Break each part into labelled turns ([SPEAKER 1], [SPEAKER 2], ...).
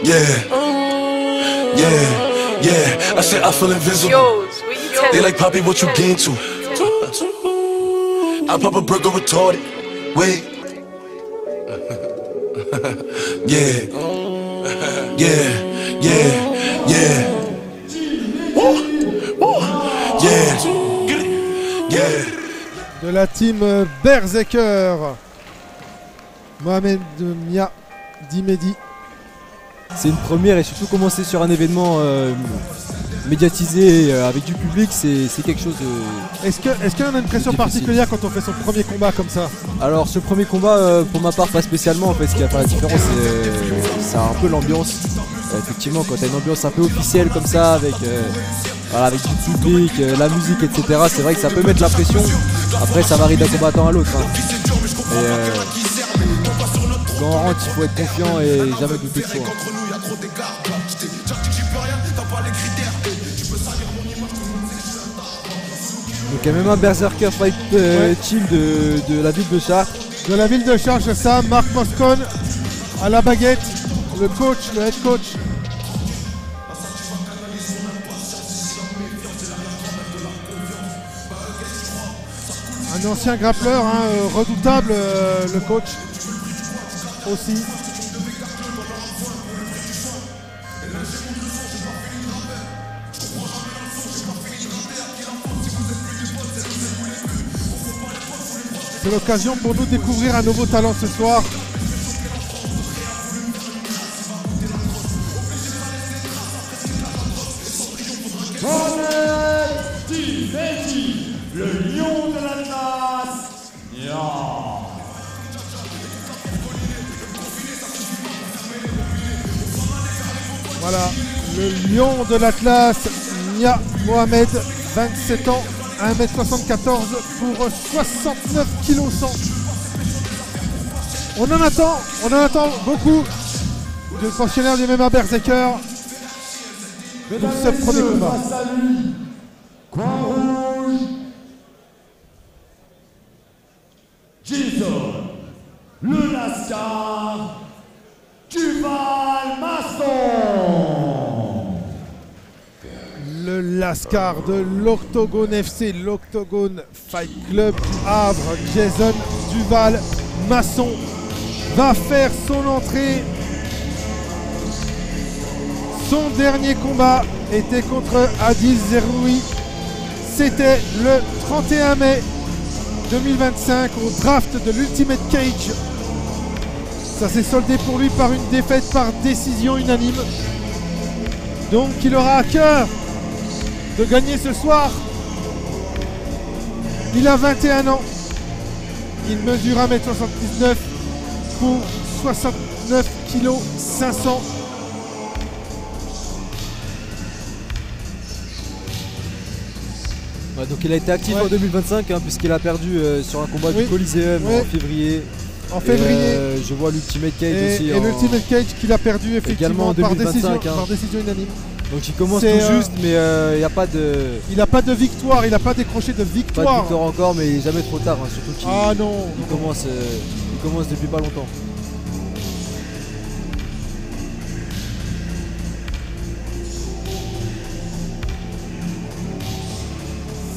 [SPEAKER 1] Yeah. I said I feel invisible. They like, Poppy, what you get into? I pop a burger retarded. Wait. Yeah.
[SPEAKER 2] De la team Berserker, Mohamed Mia Dimedi.
[SPEAKER 3] C'est une première et surtout commencer sur un événement médiatisé avec du public, c'est quelque chose de... Est-ce
[SPEAKER 2] qu'il y a une impression particulière quand on fait son premier combat comme ça? Alors
[SPEAKER 3] ce premier combat, pour ma part pas spécialement en fait, ce qui va faire la différence c'est un peu l'ambiance. Effectivement quand tu as une ambiance un peu officielle comme ça avec, voilà, avec du public, la musique etc, c'est vrai que ça peut mettre la pression. Après ça varie d'un combattant à l'autre. Quand on rentre il faut être confiant et jamais douter de soi. Donc il y a même un Berserker Fight Team de la ville de Chartres.
[SPEAKER 2] De la ville de Chartres, c'est ça, Marc Moscone à la baguette, le coach, le head coach. Un ancien grappleur, hein, redoutable, le coach aussi. C'est l'occasion pour nous de découvrir un nouveau talent ce soir.
[SPEAKER 4] Le lion de l'Atlas.
[SPEAKER 2] Voilà, le lion de l'Atlas, Nia Mohamed, 27 ans, 1m74 pour 69 kg 100. On en attend beaucoup de pensionnaires du MMA Berserker pour ce premier combat.
[SPEAKER 4] Coin rouge, Jason, le Lascar, Duval Masson.
[SPEAKER 2] Le Lascar de l'Octogone FC, l'Octogone Fight Club du Havre, Jason Duval Masson va faire son entrée. Son dernier combat était contre Adil Zeroui. C'était le 31 mai 2025 au draft de l'Ultimate Cage. Ça s'est soldé pour lui par une défaite par décision unanime. Donc il aura à cœur de gagner ce soir. Il a 21 ans. Il mesure 1m79 pour 69 kg 500.
[SPEAKER 3] Ouais, donc il a été actif en 2025 hein, puisqu'il a perdu sur un combat du Coliseum en février. Je vois l'Ultimate Cage aussi.
[SPEAKER 2] Et l'Ultimate Cage qu'il a perdu effectivement par décision unanime.
[SPEAKER 3] Donc il commence tout juste mais il n'y a pas de...
[SPEAKER 2] Il n'a pas de victoire, il n'a pas décroché de victoire.
[SPEAKER 3] Pas de victoire encore mais il n'est jamais trop tard hein, surtout qu'il
[SPEAKER 2] il
[SPEAKER 3] commence depuis pas longtemps.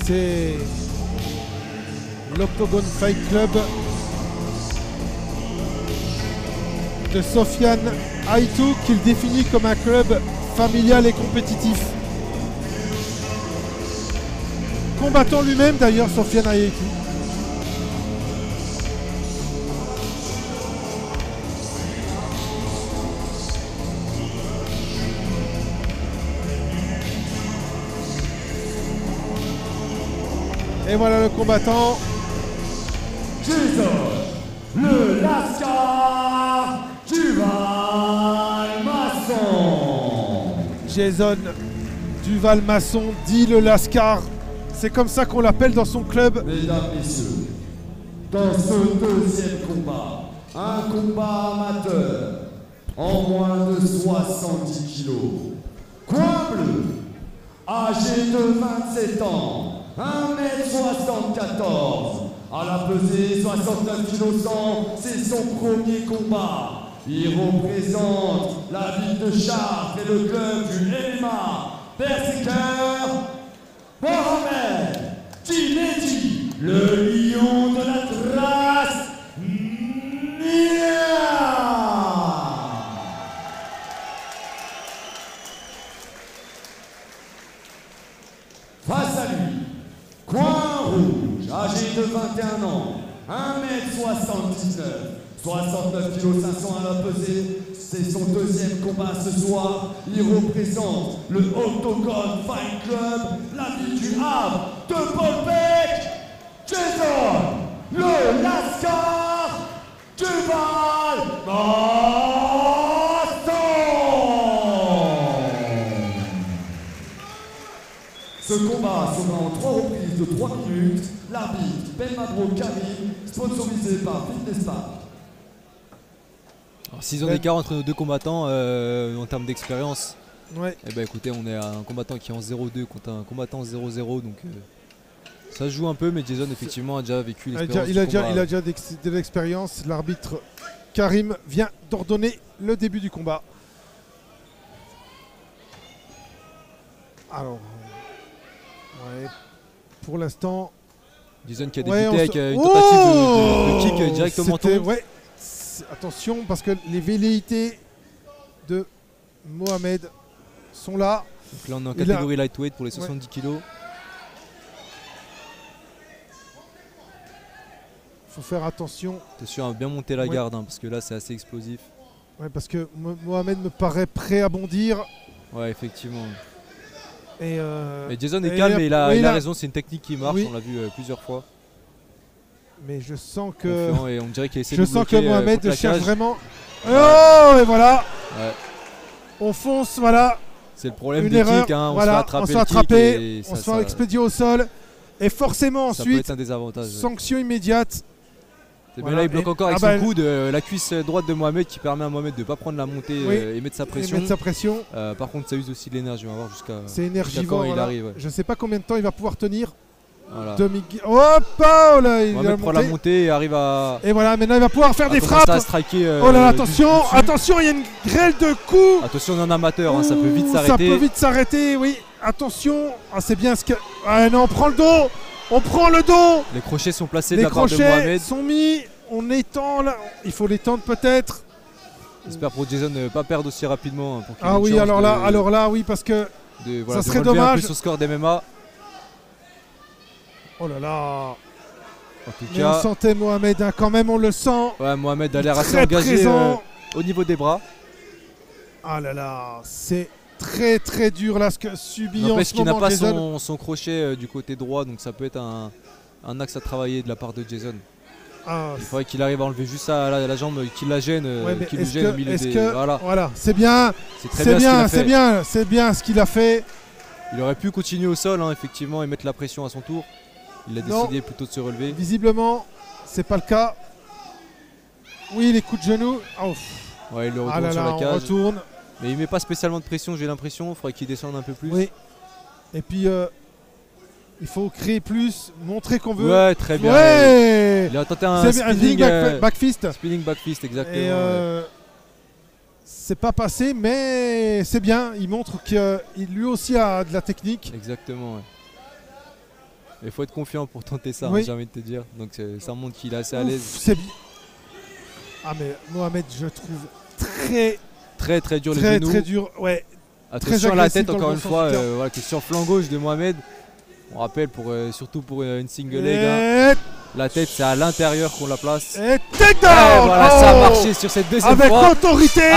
[SPEAKER 2] C'est l'Octogone Fight Club de Sofiane Aitou qu'il définit comme un club familial et compétitif. Combattant lui-même d'ailleurs, Sofiane Aitou. Et voilà le combattant.
[SPEAKER 4] Jason, le Lascar, Duval Masson.
[SPEAKER 2] Jason Duval Masson, dit le Lascar. C'est comme ça qu'on l'appelle dans son club.
[SPEAKER 4] Mesdames, messieurs, dans ce deuxième combat, un combat amateur en moins de 70 kilos. Coin bleu, âgé de 27 ans. 1m74, à la pesée 69 kg 100, c'est son premier combat. Il représente la ville de Chartres et le club du MMA Berserker, Mohamed Dinedi, le lion de la Thrace. Face à lui, coin rouge, âgé de 21 ans, 1m79, 69 kg 500 à la pesée, c'est son deuxième combat ce soir. Il représente le Octogone Fight Club, la ville du Havre de Paul Beck, Jason, le Lascar, Duval, Ce combat sera en 3 reprises de 3 minutes. L'arbitre Ben Mabro Karim, sponsorisé par Fitness Park.
[SPEAKER 3] 6 ans d'écart entre nos deux combattants en termes d'expérience.
[SPEAKER 2] Ouais.
[SPEAKER 3] Et bah écoutez, on est à un combattant qui est en 0-2 contre un combattant en 0-0, donc ça se joue un peu, mais Jason effectivement a déjà vécu l'expérience.
[SPEAKER 2] Il a déjà de l'expérience. L'arbitre Karim vient d'ordonner le début du combat. Alors, ouais, pour l'instant,
[SPEAKER 3] Jason qui a débuté avec une tentative de kick direct au menton.
[SPEAKER 2] Ouais, attention parce que les velléités de Mohamed sont là.
[SPEAKER 3] Donc là on est en catégorie lightweight pour les 70 kg.
[SPEAKER 2] Faut faire attention.
[SPEAKER 3] Attention à bien monter la garde parce que là c'est assez explosif.
[SPEAKER 2] Ouais, parce que Mohamed me paraît prêt à bondir.
[SPEAKER 3] Ouais, effectivement.
[SPEAKER 2] Et
[SPEAKER 3] Jason est calme et il a raison, c'est une technique qui marche, on l'a vu plusieurs fois.
[SPEAKER 2] Mais je sens que.
[SPEAKER 3] Et on dirait qu'il essaie
[SPEAKER 2] je
[SPEAKER 3] de
[SPEAKER 2] sens que
[SPEAKER 3] bloquer,
[SPEAKER 2] Mohamed cherche vraiment.
[SPEAKER 3] Ouais.
[SPEAKER 2] Oh, et voilà.
[SPEAKER 3] Ouais.
[SPEAKER 2] On fonce, voilà.
[SPEAKER 3] C'est le problème
[SPEAKER 2] Une
[SPEAKER 3] des
[SPEAKER 2] erreur.
[SPEAKER 3] kicks, hein.
[SPEAKER 2] Voilà, on se fait attraper, on se fait expédier au sol. Et forcément
[SPEAKER 3] ça
[SPEAKER 2] ensuite,
[SPEAKER 3] peut être un désavantage,
[SPEAKER 2] sanction immédiate.
[SPEAKER 3] Mais là il bloque encore avec son coude la cuisse droite de Mohamed qui permet à Mohamed de ne pas prendre la montée et mettre sa pression. Par contre ça use aussi de l'énergie, on va voir jusqu'à
[SPEAKER 2] énergivore,
[SPEAKER 3] quand il arrive. Ouais.
[SPEAKER 2] Je sais pas combien de temps il va pouvoir tenir.
[SPEAKER 3] Voilà.
[SPEAKER 2] Hop là, il
[SPEAKER 3] Mohamed prend la montée et arrive à...
[SPEAKER 2] Et voilà, maintenant il va pouvoir faire des frappes.
[SPEAKER 3] Striker,
[SPEAKER 2] oh là là, attention, attention, il y a une grêle de coups.
[SPEAKER 3] Attention, on est en amateur, ça peut vite s'arrêter.
[SPEAKER 2] Ça peut vite s'arrêter, oui. Attention, c'est bien ce que... Ah non, on prend le dos. On prend le dos.
[SPEAKER 3] Les crochets sont placés de la part de Mohamed.
[SPEAKER 2] Les crochets sont mis. On étend là. Il faut l'étendre peut-être.
[SPEAKER 3] J'espère pour Jason ne pas perdre aussi rapidement. Pour
[SPEAKER 2] ah oui, alors là, oui, parce que ça serait dommage.
[SPEAKER 3] Un peu son score d'MMA.
[SPEAKER 2] Oh là là.
[SPEAKER 3] En tout
[SPEAKER 2] mais
[SPEAKER 3] cas,
[SPEAKER 2] on sentait Mohamed, hein, quand même, on le sent.
[SPEAKER 3] Ouais, Mohamed a l'air assez engagé au niveau des bras.
[SPEAKER 2] Ah là là, c'est très très dur là ce que subit en ce
[SPEAKER 3] qu'il
[SPEAKER 2] moment
[SPEAKER 3] n'a pas
[SPEAKER 2] Jason.
[SPEAKER 3] son crochet du côté droit, donc ça peut être un axe à travailler de la part de Jason. Il faudrait qu'il arrive à enlever juste la jambe qui la gêne, qui le gêne au milieu des...
[SPEAKER 2] Voilà, c'est bien, c'est bien ce qu'il a fait.
[SPEAKER 3] Il aurait pu continuer au sol, effectivement, et mettre la pression à son tour. Il a décidé plutôt de se relever.
[SPEAKER 2] Visiblement, c'est pas le cas. Oui, les coups de genoux.
[SPEAKER 3] Ouais, il le retourne sur la cage.
[SPEAKER 2] On retourne.
[SPEAKER 3] Mais il met pas spécialement de pression, j'ai l'impression. Il faudrait qu'il descende un peu plus.
[SPEAKER 2] Oui. Et puis, il faut créer plus, montrer qu'on veut.
[SPEAKER 3] Ouais, très bien.
[SPEAKER 2] Ouais.
[SPEAKER 3] Il a tenté un spinning
[SPEAKER 2] backfist.
[SPEAKER 3] Spinning backfist, exactement.
[SPEAKER 2] Et c'est pas passé, mais c'est bien. Il montre qu'il lui aussi a de la technique.
[SPEAKER 3] Exactement, ouais. Il faut être confiant pour tenter ça, j'ai envie de te dire. Donc ça montre qu'il est assez à l'aise.
[SPEAKER 2] C'est bien. Ah mais Mohamed, je trouve très
[SPEAKER 3] dur les genoux.
[SPEAKER 2] Très dur, ouais.
[SPEAKER 3] Attention à la tête encore une fois, question flanc gauche de Mohamed. On rappelle surtout pour une single leg. La tête c'est à l'intérieur qu'on la place.
[SPEAKER 2] Et takedown.
[SPEAKER 3] Voilà, ça a marché sur cette deuxième fois.
[SPEAKER 2] Avec autorité.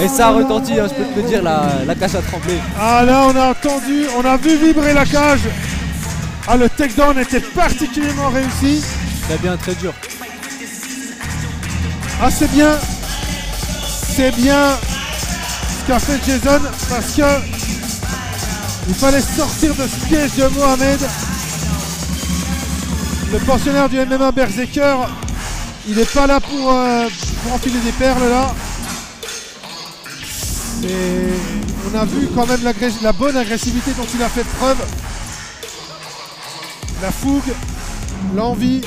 [SPEAKER 3] Et ça a retenti, je peux te le dire, la cage a tremblé.
[SPEAKER 2] Ah là on a entendu, on a vu vibrer la cage. Ah, le takedown était particulièrement réussi.
[SPEAKER 3] Très bien, très dur.
[SPEAKER 2] Ah, c'est bien. C'est bien ce qu'a fait Jason parce que il fallait sortir de ce piège de Mohamed. Le pensionnaire du MMA Berserker, il n'est pas là pour enfiler des perles là. Et on a vu quand même la bonne agressivité dont il a fait preuve. La fougue, l'envie.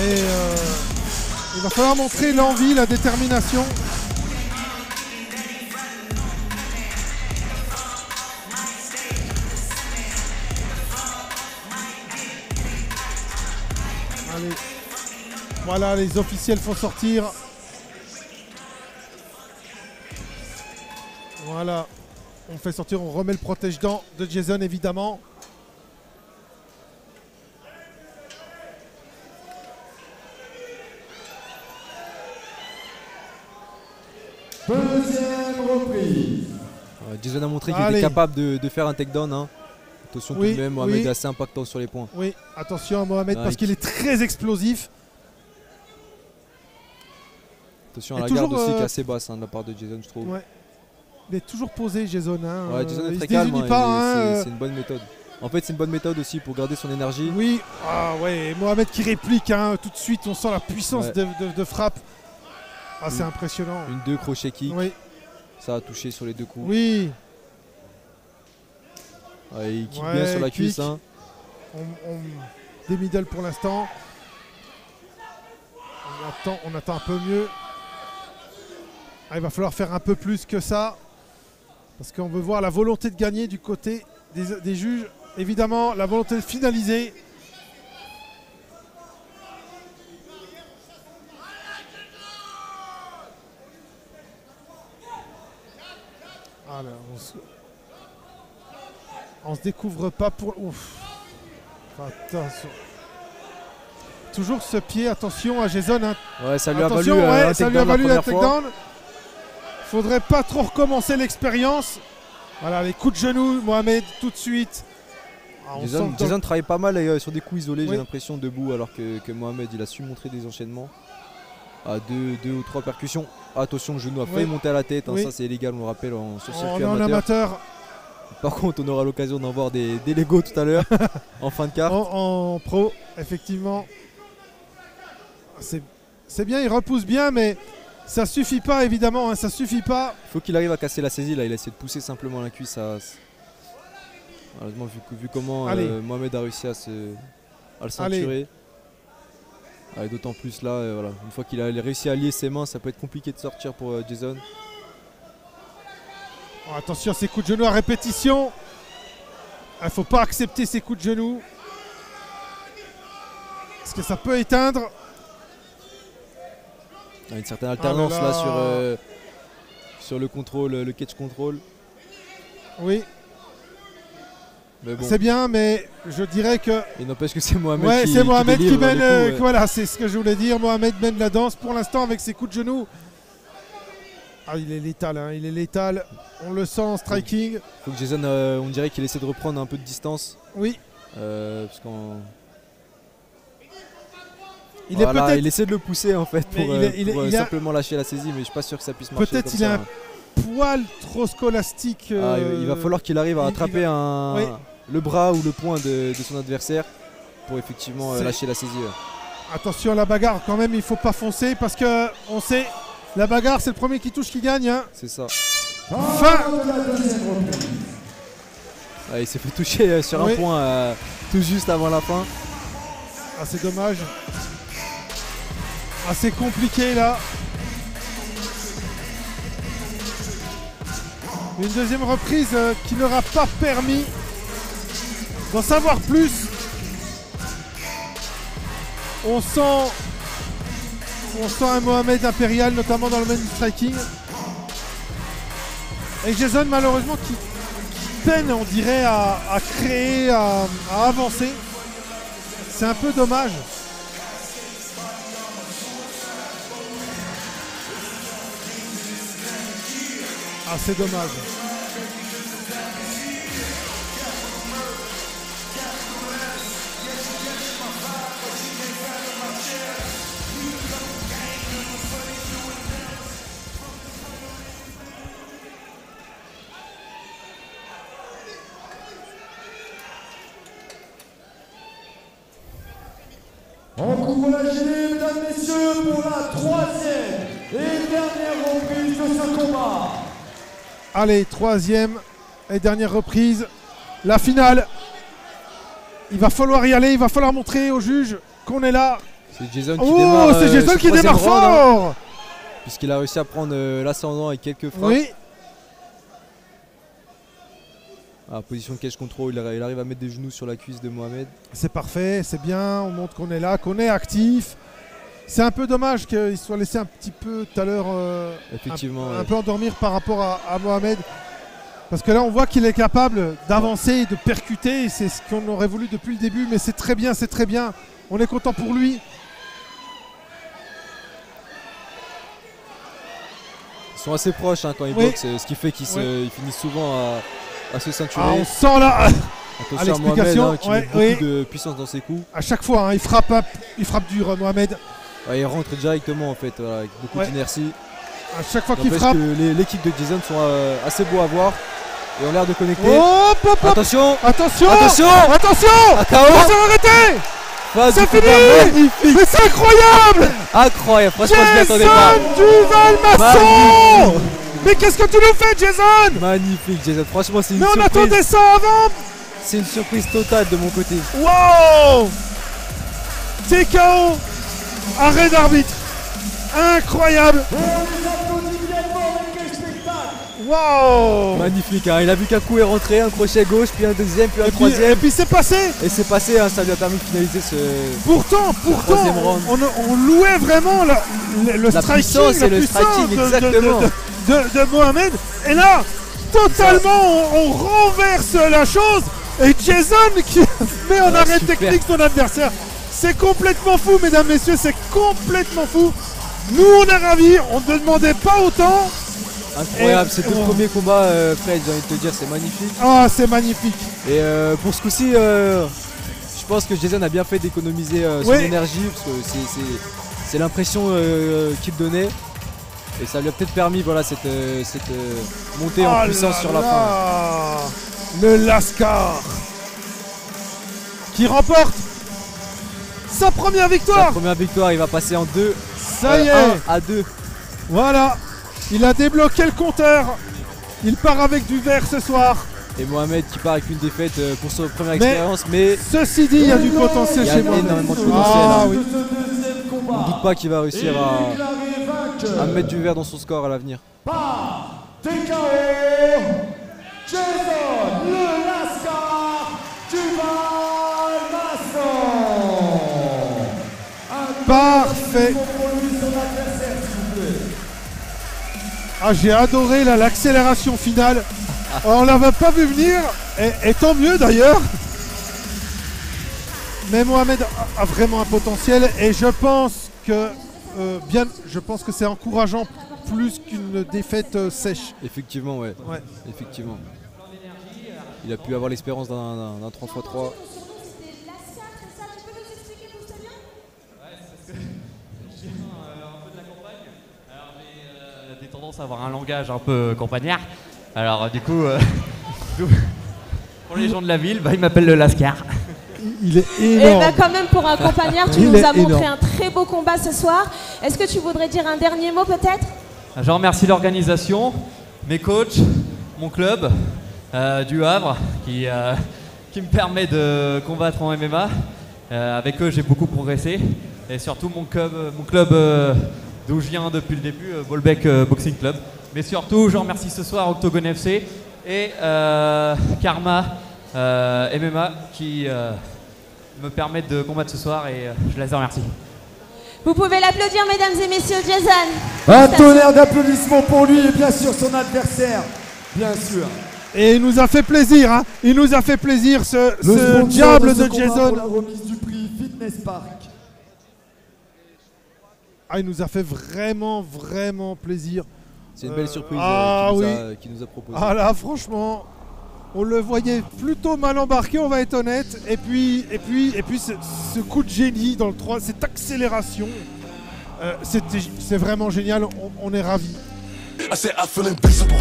[SPEAKER 2] Et il va falloir montrer l'envie, la détermination. Allez. Voilà, les officiels font sortir. Voilà. On fait sortir, on remet le protège-dents de Jason évidemment.
[SPEAKER 4] Deuxième reprise.
[SPEAKER 3] Jason a montré qu'il était capable de faire un takedown. Hein. Attention tout de même, Mohamed est assez impactant sur les points.
[SPEAKER 2] Oui, attention à Mohamed parce qu'il est très explosif.
[SPEAKER 3] Attention à la garde aussi qui est assez basse de la part de Jason, je trouve.
[SPEAKER 2] Ouais. Il est toujours posé, Jason. Hein.
[SPEAKER 3] Ouais, Jason est très calme. C'est une bonne méthode. En fait, c'est une bonne méthode aussi pour garder son énergie.
[SPEAKER 2] Oui, ah ouais, Mohamed qui réplique tout de suite. On sent la puissance de frappe. Ah, c'est impressionnant.
[SPEAKER 3] Une 2 crochet kick.
[SPEAKER 2] Oui.
[SPEAKER 3] Ça a touché sur les 2 coups.
[SPEAKER 2] Oui.
[SPEAKER 3] Ouais, il kick bien sur la cuisse. Hein.
[SPEAKER 2] Des middle pour l'instant. On attend un peu mieux. Ah, il va falloir faire un peu plus que ça. Parce qu'on veut voir la volonté de gagner du côté des juges. Évidemment, la volonté de finaliser. Alors, on se découvre pas pour... Ouf. Attention. Toujours ce pied, attention à Jason. Hein.
[SPEAKER 3] Ouais, ça lui a valu un
[SPEAKER 2] takedown. Faudrait pas trop recommencer l'expérience. Voilà, les coups de genoux, Mohamed tout de suite.
[SPEAKER 3] Jason travaille pas mal sur des coups isolés, j'ai l'impression, debout, alors que Mohamed il a su montrer des enchaînements à 2 ou 3 percussions. Attention, le genou a failli monter à la tête, ça c'est illégal, on le rappelle, sur circuit
[SPEAKER 2] amateur.
[SPEAKER 3] Par contre, on aura l'occasion d'en voir des Lego tout à l'heure en fin de carte.
[SPEAKER 2] En pro, effectivement. C'est bien, il repousse bien, mais ça suffit pas évidemment, ça suffit pas.
[SPEAKER 3] Il faut qu'il arrive à casser la saisie, là il a essayé de pousser simplement la cuisse. Malheureusement, vu comment Mohamed a réussi à le ceinturer. D'autant plus là, voilà. Une fois qu'il a réussi à lier ses mains, ça peut être compliqué de sortir pour Jason.
[SPEAKER 2] Oh, attention à ces coups de genoux à répétition. Il ne faut pas accepter ces coups de genoux. Parce que ça peut éteindre.
[SPEAKER 3] Il y a une certaine alternance là sur le contrôle, le catch control.
[SPEAKER 2] Oui.
[SPEAKER 3] Bon.
[SPEAKER 2] C'est bien, mais je dirais que...
[SPEAKER 3] Il n'empêche que c'est Mohamed
[SPEAKER 2] qui mène... Voilà, c'est ce que je voulais dire. Mohamed mène la danse pour l'instant avec ses coups de genoux. Ah, il est létal, hein, il est létal. On le sent en striking.
[SPEAKER 3] Faut que Jason, on dirait qu'il essaie de reprendre un peu de distance.
[SPEAKER 2] Oui.
[SPEAKER 3] Parce qu'on...
[SPEAKER 2] Il
[SPEAKER 3] essaie de le pousser en fait pour simplement lâcher la saisie, mais je suis pas sûr que ça puisse marcher.
[SPEAKER 2] Peut-être il a un poil trop scolastique.
[SPEAKER 3] Il va falloir qu'il arrive à attraper le bras ou le poing de son adversaire pour effectivement lâcher la saisie.
[SPEAKER 2] Attention à la bagarre quand même, il faut pas foncer parce que on sait, la bagarre c'est le premier qui touche qui gagne. Hein.
[SPEAKER 3] C'est ça.
[SPEAKER 2] Fin.
[SPEAKER 3] Il s'est fait toucher sur un point tout juste avant la fin.
[SPEAKER 2] Ah, c'est dommage. Ah, c'est compliqué là. Une deuxième reprise qui n'aura pas permis d'en savoir plus. On sent un Mohamed impérial, notamment dans le domaine du striking. Et Jason, malheureusement, qui peine, on dirait, à créer, à avancer. C'est un peu dommage. Ah, c'est dommage.
[SPEAKER 4] On couvre la gélée, mesdames, messieurs, pour la 3e et dernière reprise de ce combat.
[SPEAKER 2] Allez, 3e et dernière reprise. La finale. Il va falloir y aller, il va falloir montrer aux juges qu'on est là.
[SPEAKER 3] C'est Jason qui démarre.
[SPEAKER 2] C'est Jason qui démarre fort,
[SPEAKER 3] puisqu'il a réussi à prendre l'ascendant avec quelques frappes.
[SPEAKER 2] Oui.
[SPEAKER 3] Position de cage control, il arrive à mettre des genoux sur la cuisse de Mohamed.
[SPEAKER 2] C'est parfait, c'est bien, on montre qu'on est là, qu'on est actif. C'est un peu dommage qu'il soit laissé un petit peu tout à l'heure un peu endormir par rapport à Mohamed. Parce que là on voit qu'il est capable d'avancer, de percuter, c'est ce qu'on aurait voulu depuis le début, mais c'est très bien, on est content pour lui.
[SPEAKER 3] Ils sont assez proches quand ils boxent, ce qui fait qu'ils finissent souvent à se ceinturer.
[SPEAKER 2] On sent là
[SPEAKER 3] à l'explication qui met beaucoup de puissance dans ses coups.
[SPEAKER 2] À chaque fois, il frappe dur, Mohamed.
[SPEAKER 3] Il rentre directement en fait, avec beaucoup d'inertie.
[SPEAKER 2] À chaque fois qu'il frappe.
[SPEAKER 3] L'équipe de Jason sont assez beaux à voir et ont l'air de connecter.
[SPEAKER 2] Attention.
[SPEAKER 3] Attention.
[SPEAKER 2] Arrêtez. C'est fini. Mais c'est incroyable.
[SPEAKER 3] Franchement je m'y attendais pas.
[SPEAKER 2] Jason Masson. Mais qu'est-ce que tu nous fais, Jason?
[SPEAKER 3] Magnifique, Jason. Franchement, c'est une surprise.
[SPEAKER 2] Mais on attendait ça avant.
[SPEAKER 3] C'est une surprise totale de mon côté.
[SPEAKER 2] Wow. TKO. Arrêt d'arbitre. Incroyable. Wow.
[SPEAKER 3] Magnifique, il a vu qu'un coup est rentré, un crochet gauche, puis un deuxième, puis un troisième.
[SPEAKER 2] Et puis c'est passé.
[SPEAKER 3] Et c'est passé, ça lui a permis de finaliser ce
[SPEAKER 2] troisième round. On louait vraiment le striking,
[SPEAKER 3] le striking, exactement.
[SPEAKER 2] De Mohamed. Et là, totalement, on renverse la chose. Et Jason qui met en arrêt technique son adversaire. C'est complètement fou, mesdames, messieurs, c'est complètement fou. Nous, on est ravis, on ne demandait pas autant.
[SPEAKER 3] Incroyable, ces deux premiers combats, Fred, j'ai envie de te dire, c'est magnifique.
[SPEAKER 2] C'est magnifique.
[SPEAKER 3] Et pour ce coup-ci, je pense que Jason a bien fait d'économiser son énergie, parce que c'est l'impression qu'il donnait. Et ça lui a peut-être permis cette montée en puissance sur la fin.
[SPEAKER 2] Le Lascar qui remporte sa première victoire.
[SPEAKER 3] Il va passer en 2.
[SPEAKER 2] Ça y est.
[SPEAKER 3] 1-2.
[SPEAKER 2] Voilà. Il a débloqué le compteur. Il part avec du vert ce soir.
[SPEAKER 3] Et Mohamed qui part avec une défaite pour sa première expérience. Mais
[SPEAKER 2] ceci dit, il y a du potentiel chez Mohamed.
[SPEAKER 3] Il y a énormément de potentiel. On ne doute pas qu'il va réussir à mettre du vert dans son score à l'avenir.
[SPEAKER 4] TKO Jason le Lascar Duval Masson.
[SPEAKER 2] Parfait. J'ai adoré l'accélération finale. On l'avait pas vu venir, et tant mieux d'ailleurs. Mais Mohamed a vraiment un potentiel, et je pense que c'est encourageant plus qu'une défaite sèche.
[SPEAKER 3] Effectivement, ouais. Effectivement. Il a pu avoir l'expérience d'un 3x3.
[SPEAKER 5] Tendance à avoir un langage un peu campagnard. Alors du coup, pour les gens de la ville, il m'appelle le Lascar.
[SPEAKER 2] Il est énorme.
[SPEAKER 6] Et quand même pour un campagnard, tu nous as montré un très beau combat ce soir. Est-ce que tu voudrais dire un dernier mot peut-être?
[SPEAKER 5] Je remercie l'organisation, mes coachs, mon club du Havre qui me permet de combattre en MMA. Avec eux, j'ai beaucoup progressé. Et surtout mon club d'où je viens depuis le début, Bolbec Boxing Club. Mais surtout, je remercie ce soir Octogone FC et Karma MMA qui me permettent de combattre ce soir, et je les remercie.
[SPEAKER 6] Vous pouvez l'applaudir, mesdames et messieurs, Jason.
[SPEAKER 4] Un tonnerre d'applaudissements pour lui et bien sûr son adversaire, bien sûr.
[SPEAKER 2] Et il nous a fait plaisir, il nous a fait plaisir ce diable de Jason.
[SPEAKER 4] Pour la remise du prix Fitness Park.
[SPEAKER 2] Il nous a fait vraiment plaisir.
[SPEAKER 3] C'est une belle surprise qu'il nous a proposé.
[SPEAKER 2] Là, franchement, on le voyait plutôt mal embarqué, on va être honnête. Et puis ce coup de génie dans le 3, cette accélération, c'est vraiment génial, on est ravis.
[SPEAKER 1] I said I feel invincible.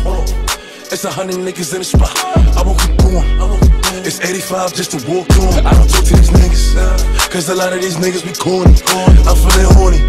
[SPEAKER 1] It's 100 niggas in the spot. I won't keep going. It's 85 just to walk on. I don't talk to these niggas, cause a lot of these niggas be corny. I'm feeling horny.